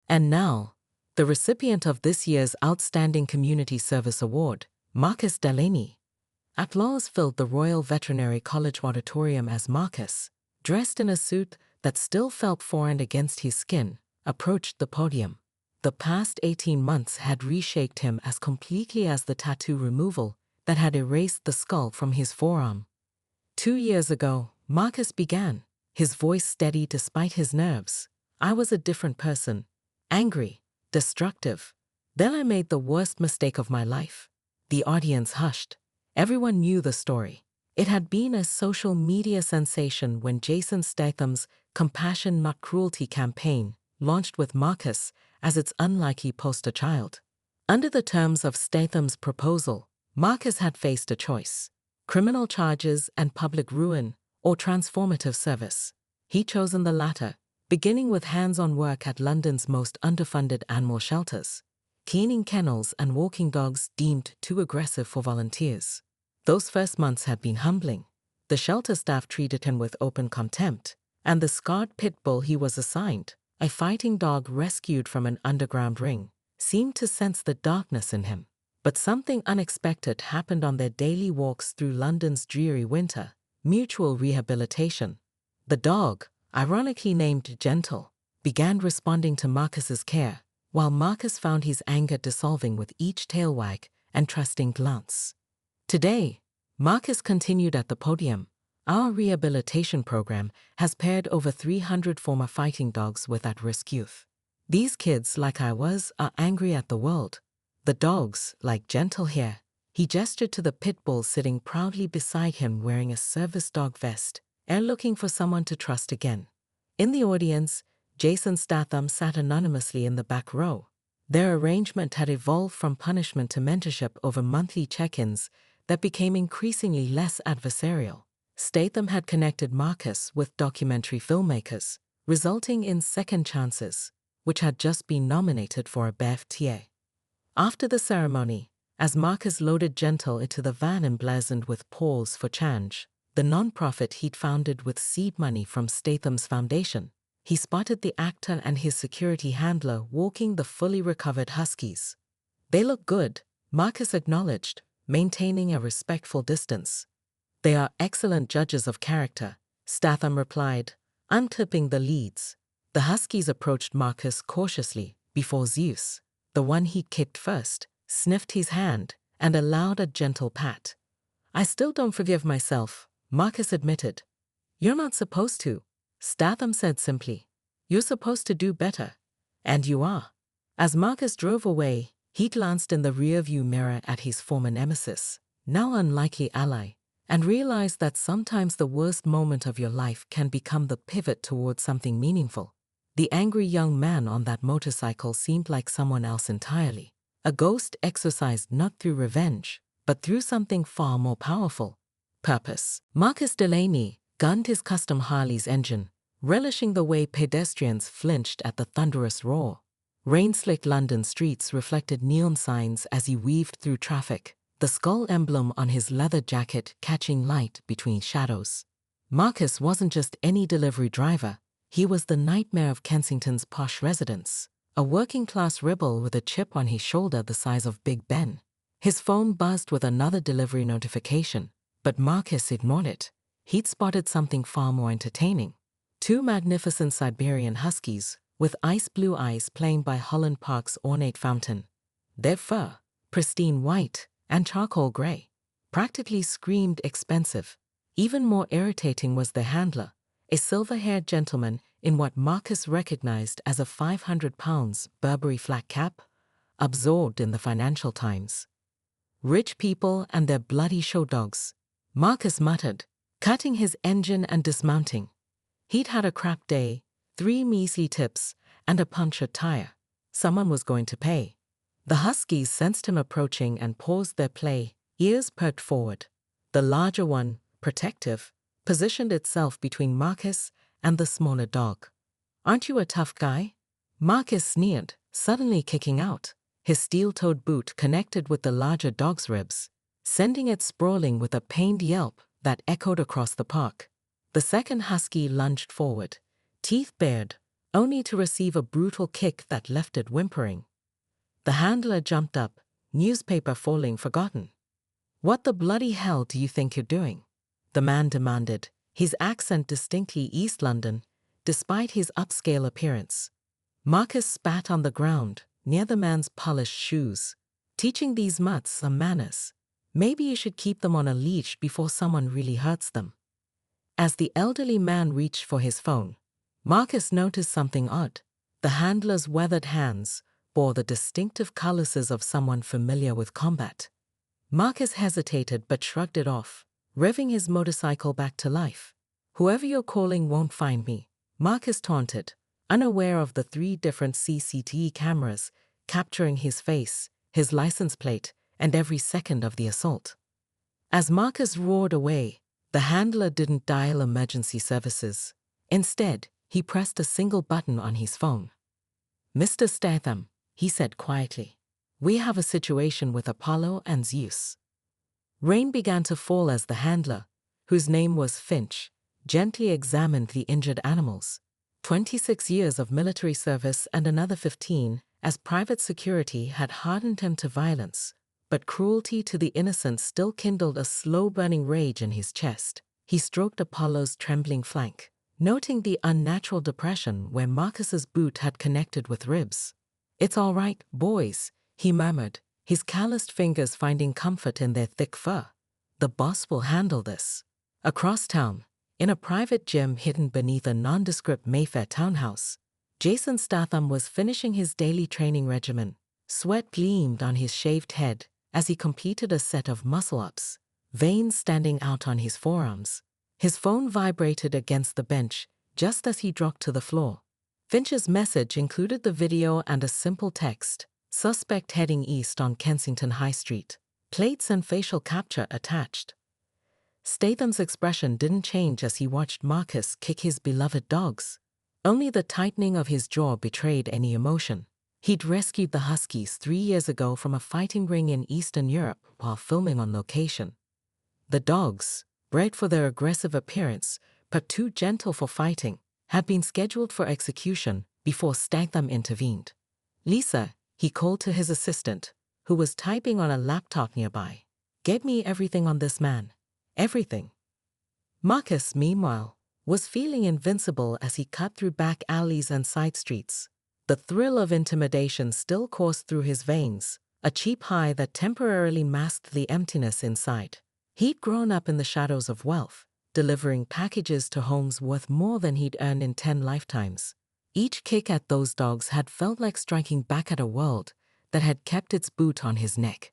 And now, the recipient of this year's Outstanding Community Service Award, Marcus Delaney. Applause filled the Royal Veterinary College auditorium as Marcus, dressed in a suit that still felt foreign against his skin, approached the podium. The past 18 months had reshaped him as completely as the tattoo removal that had erased the skull from his forearm. 2 years ago, Marcus began, his voice steady despite his nerves. I was a different person, angry, destructive. Then I made the worst mistake of my life. The audience hushed. Everyone knew the story. It had been a social media sensation when Jason Statham's Compassion Not Cruelty campaign launched with Marcus as its unlikely poster child. Under the terms of Statham's proposal, Marcus had faced a choice: criminal charges and public ruin, or transformative service. He'd chosen the latter, beginning with hands-on work at London's most underfunded animal shelters, cleaning kennels and walking dogs deemed too aggressive for volunteers. Those first months had been humbling. The shelter staff treated him with open contempt, and the scarred pit bull he was assigned, a fighting dog rescued from an underground ring, seemed to sense the darkness in him. But something unexpected happened on their daily walks through London's dreary winter: mutual rehabilitation. The dog, ironically named Gentle, began responding to Marcus's care, while Marcus found his anger dissolving with each tail wag and trusting glance. Today, Marcus continued at the podium. Our rehabilitation program has paired over 300 former fighting dogs with at-risk youth. These kids, like I was, are angry at the world. The dogs, like Gentle here, he gestured to the pit bull sitting proudly beside him wearing a service dog vest, are looking for someone to trust again. In the audience, Jason Statham sat anonymously in the back row. Their arrangement had evolved from punishment to mentorship over monthly check-ins that became increasingly less adversarial. Statham had connected Marcus with documentary filmmakers, resulting in Second Chances, which had just been nominated for a BAFTA. After the ceremony, as Marcus loaded Gentle into the van emblazoned with Pause for Change, the non-profit he'd founded with seed money from Statham's foundation, he spotted the actor and his security handler walking the fully recovered huskies. They look good, Marcus acknowledged, maintaining a respectful distance. They are excellent judges of character, Statham replied, unclipping the leads. The huskies approached Marcus cautiously before Zeus, the one he'd kicked first, sniffed his hand and allowed a gentle pat. I still don't forgive myself, Marcus admitted. You're not supposed to, Statham said simply. You're supposed to do better. And you are. As Marcus drove away, he glanced in the rearview mirror at his former nemesis, now unlikely ally, and realized that sometimes the worst moment of your life can become the pivot towards something meaningful. The angry young man on that motorcycle seemed like someone else entirely, a ghost exorcised not through revenge, but through something far more powerful: purpose. Marcus Delaney gunned his custom Harley's engine, relishing the way pedestrians flinched at the thunderous roar. Rain-slicked London streets reflected neon signs as he weaved through traffic, the skull emblem on his leather jacket catching light between shadows. Marcus wasn't just any delivery driver, he was the nightmare of Kensington's posh residents, a working-class rebel with a chip on his shoulder the size of Big Ben. His phone buzzed with another delivery notification, but Marcus ignored it. He'd spotted something far more entertaining: 2 magnificent Siberian huskies, with ice-blue eyes playing by Holland Park's ornate fountain. Their fur, pristine white and charcoal gray, practically screamed expensive. Even more irritating was their handler, a silver-haired gentleman in what Marcus recognized as a 500-pound Burberry flat cap, absorbed in the Financial Times. Rich people and their bloody show dogs, Marcus muttered, cutting his engine and dismounting. He'd had a crap day, 3 measly tips, and a punctured tire. Someone was going to pay. The huskies sensed him approaching and paused their play, ears perked forward. The larger one, protective, positioned itself between Marcus and the smaller dog. Aren't you a tough guy? Marcus sneered, suddenly kicking out. His steel-toed boot connected with the larger dog's ribs, sending it sprawling with a pained yelp that echoed across the park. The second husky lunged forward, teeth bared, only to receive a brutal kick that left it whimpering. The handler jumped up, newspaper falling forgotten. "What the bloody hell do you think you're doing?" the man demanded, his accent distinctly East London, despite his upscale appearance. Marcus spat on the ground, near the man's polished shoes. "Teaching these mutts some manners. Maybe you should keep them on a leash before someone really hurts them." As the elderly man reached for his phone, Marcus noticed something odd. The handler's weathered hands bore the distinctive calluses of someone familiar with combat. Marcus hesitated but shrugged it off, revving his motorcycle back to life. "Whoever you're calling won't find me," Marcus taunted, unaware of the 3 different CCTV cameras capturing his face, his license plate, and every second of the assault. As Marcus roared away, the handler didn't dial emergency services. Instead, he pressed a single button on his phone. "Mr. Statham," he said quietly, "we have a situation with Apollo and Zeus." Rain began to fall as the handler, whose name was Finch, gently examined the injured animals. 26 years of military service and another 15 as private security had hardened him to violence, but cruelty to the innocent still kindled a slow-burning rage in his chest. He stroked Apollo's trembling flank, noting the unnatural depression where Marcus's boot had connected with ribs. "It's all right, boys," he murmured, his calloused fingers finding comfort in their thick fur. "The boss will handle this." Across town, in a private gym hidden beneath a nondescript Mayfair townhouse, Jason Statham was finishing his daily training regimen. Sweat gleamed on his shaved head as he completed a set of muscle-ups, veins standing out on his forearms. His phone vibrated against the bench just as he dropped to the floor. Finch's message included the video and a simple text: "Suspect heading east on Kensington High Street. Plates and facial capture attached." Statham's expression didn't change as he watched Marcus kick his beloved dogs. Only the tightening of his jaw betrayed any emotion. He'd rescued the Huskies 3 years ago from a fighting ring in Eastern Europe while filming on location. The dogs, bred for their aggressive appearance but too gentle for fighting, had been scheduled for execution before Statham intervened. "Lisa," he called to his assistant, who was typing on a laptop nearby, "get me everything on this man. Everything." Marcus, meanwhile, was feeling invincible as he cut through back alleys and side streets. The thrill of intimidation still coursed through his veins, a cheap high that temporarily masked the emptiness inside. He'd grown up in the shadows of wealth, delivering packages to homes worth more than he'd earned in 10 lifetimes. Each kick at those dogs had felt like striking back at a world that had kept its boot on his neck.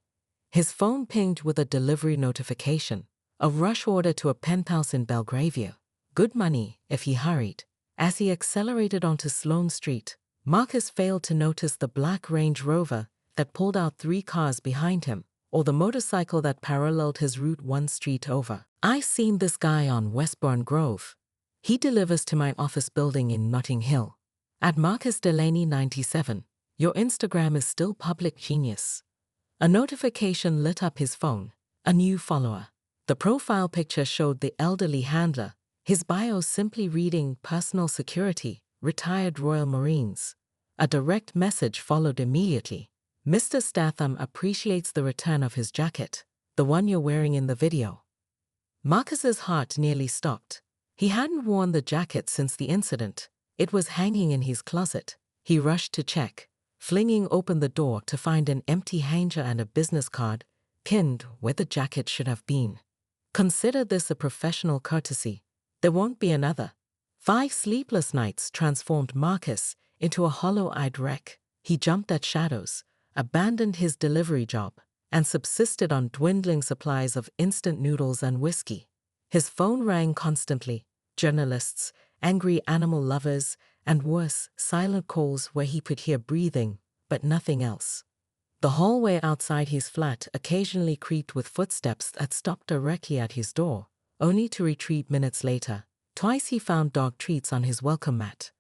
His phone pinged with a delivery notification, a rush order to a penthouse in Belgravia. Good money if he hurried. As he accelerated onto Sloane Street, Marcus failed to notice the black Range Rover that pulled out 3 cars behind him, or the motorcycle that paralleled his route 1 street over. "I've seen this guy on Westbourne Grove. He delivers to my office building in Notting Hill. At Marcus Delaney 97, your Instagram is still public genius." A notification lit up his phone, a new follower. The profile picture showed the elderly handler, his bio simply reading "Personal Security, Retired Royal Marines." A direct message followed immediately. "Mr. Statham appreciates the return of his jacket, the one you're wearing in the video." Marcus's heart nearly stopped. He hadn't worn the jacket since the incident. It was hanging in his closet. He rushed to check, flinging open the door to find an empty hanger and a business card pinned where the jacket should have been. "Consider this a professional courtesy. There won't be another." 5 sleepless nights transformed Marcus into a hollow-eyed wreck. He jumped at shadows, abandoned his delivery job, and subsisted on dwindling supplies of instant noodles and whiskey. His phone rang constantly: journalists, angry animal lovers, and worse, silent calls where he could hear breathing, but nothing else. The hallway outside his flat occasionally creaked with footsteps that stopped directly at his door, only to retreat minutes later. Twice he found dog treats on his welcome mat,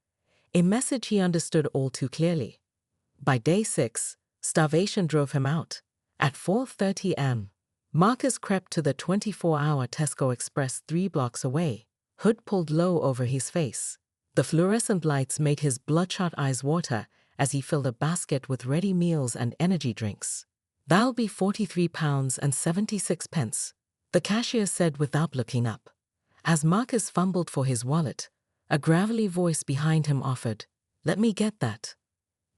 a message he understood all too clearly. By day 6, starvation drove him out. At 4:30 am, Marcus crept to the 24-hour Tesco Express 3 blocks away, hood pulled low over his face. The fluorescent lights made his bloodshot eyes water as he filled a basket with ready meals and energy drinks. "That'll be £43.76, the cashier said without looking up. As Marcus fumbled for his wallet, a gravelly voice behind him offered, "Let me get that."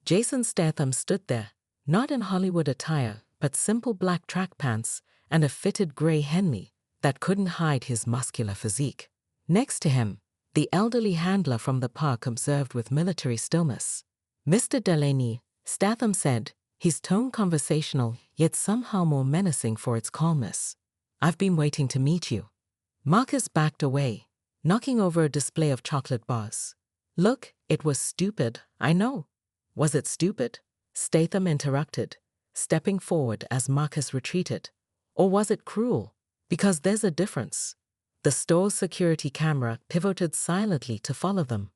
Jason Statham stood there, not in Hollywood attire, but simple black track pants and a fitted gray Henley that couldn't hide his muscular physique. Next to him, the elderly handler from the park observed with military stillness. "Mr. Delaney," Statham said, his tone conversational yet somehow more menacing for its calmness. "I've been waiting to meet you." Marcus backed away, knocking over a display of chocolate bars. "Look, it was stupid, I know." "Was it stupid?" Statham interrupted, stepping forward as Marcus retreated. "Or was it cruel? Because there's a difference." The store's security camera pivoted silently to follow them.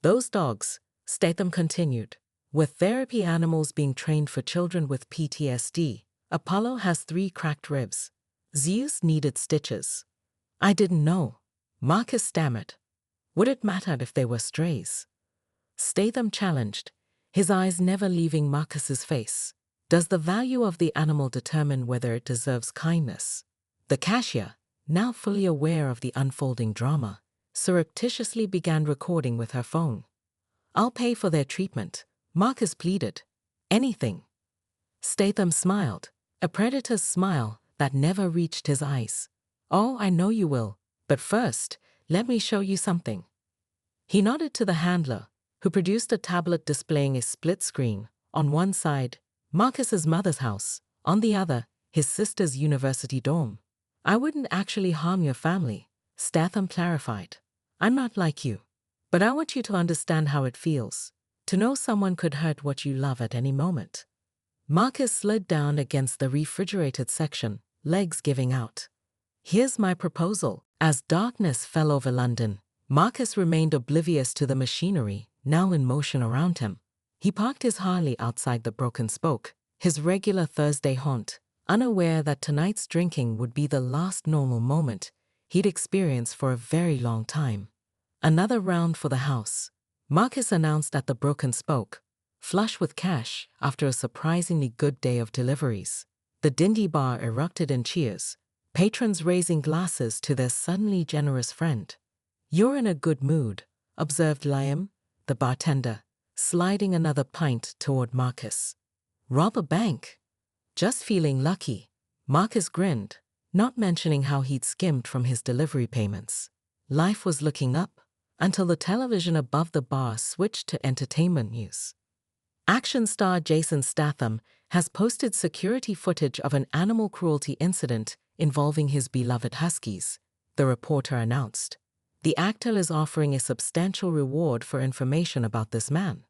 "Those dogs," Statham continued, "were therapy animals being trained for children with PTSD. Apollo has 3 cracked ribs. Zeus needed stitches." "I didn't know," Marcus stammered. "Would it matter if they were strays?" Statham challenged, his eyes never leaving Marcus's face. "Does the value of the animal determine whether it deserves kindness?" The cashier, now fully aware of the unfolding drama, surreptitiously began recording with her phone. "I'll pay for their treatment," Marcus pleaded. "Anything." Statham smiled, a predator's smile that never reached his eyes. "Oh, I know you will, but first, let me show you something." He nodded to the handler, who produced a tablet displaying a split screen. On one side, Marcus's mother's house, on the other, his sister's university dorm. "I wouldn't actually harm your family," Statham clarified. "I'm not like you. But I want you to understand how it feels, to know someone could hurt what you love at any moment." Marcus slid down against the refrigerated section, legs giving out. "Here's my proposal." As darkness fell over London, Marcus remained oblivious to the machinery, now in motion around him. He parked his Harley outside the Broken Spoke, his regular Thursday haunt, unaware that tonight's drinking would be the last normal moment he'd experience for a very long time. "Another round for the house," Marcus announced at the Broken Spoke, flush with cash after a surprisingly good day of deliveries. The dingy bar erupted in cheers, patrons raising glasses to their suddenly generous friend. "You're in a good mood," observed Liam, the bartender, sliding another pint toward Marcus. "Rob a bank." "Just feeling lucky," Marcus grinned, not mentioning how he'd skimmed from his delivery payments. Life was looking up, until the television above the bar switched to entertainment news. Action star Jason Statham has posted security footage of an animal cruelty incident involving his beloved huskies, the reporter announced. The actor is offering a substantial reward for information about this man.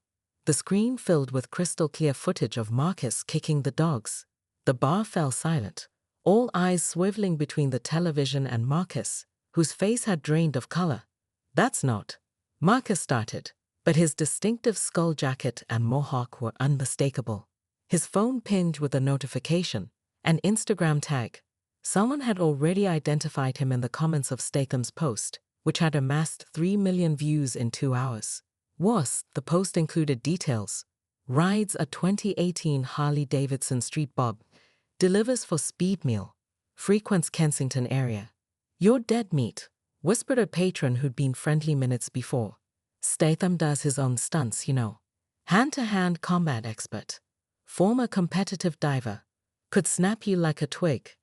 The screen filled with crystal-clear footage of Marcus kicking the dogs. The bar fell silent, all eyes swiveling between the television and Marcus, whose face had drained of color. "That's not," Marcus started, but his distinctive skull jacket and mohawk were unmistakable. His phone pinged with a notification, an Instagram tag. Someone had already identified him in the comments of Statham's post, which had amassed 3 million views in 2 hours. Worse, the post included details. Rides a 2018 Harley-Davidson Street Bob. Delivers for Speed Meal. Frequents Kensington area. "You're dead meat," whispered a patron who'd been friendly minutes before. "Statham does his own stunts, you know. Hand-to-hand combat expert. Former competitive diver. Could snap you like a twig."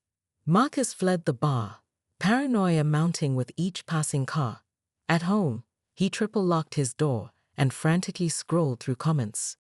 Marcus fled the bar, paranoia mounting with each passing car. At home, he triple-locked his door and frantically scrolled through comments.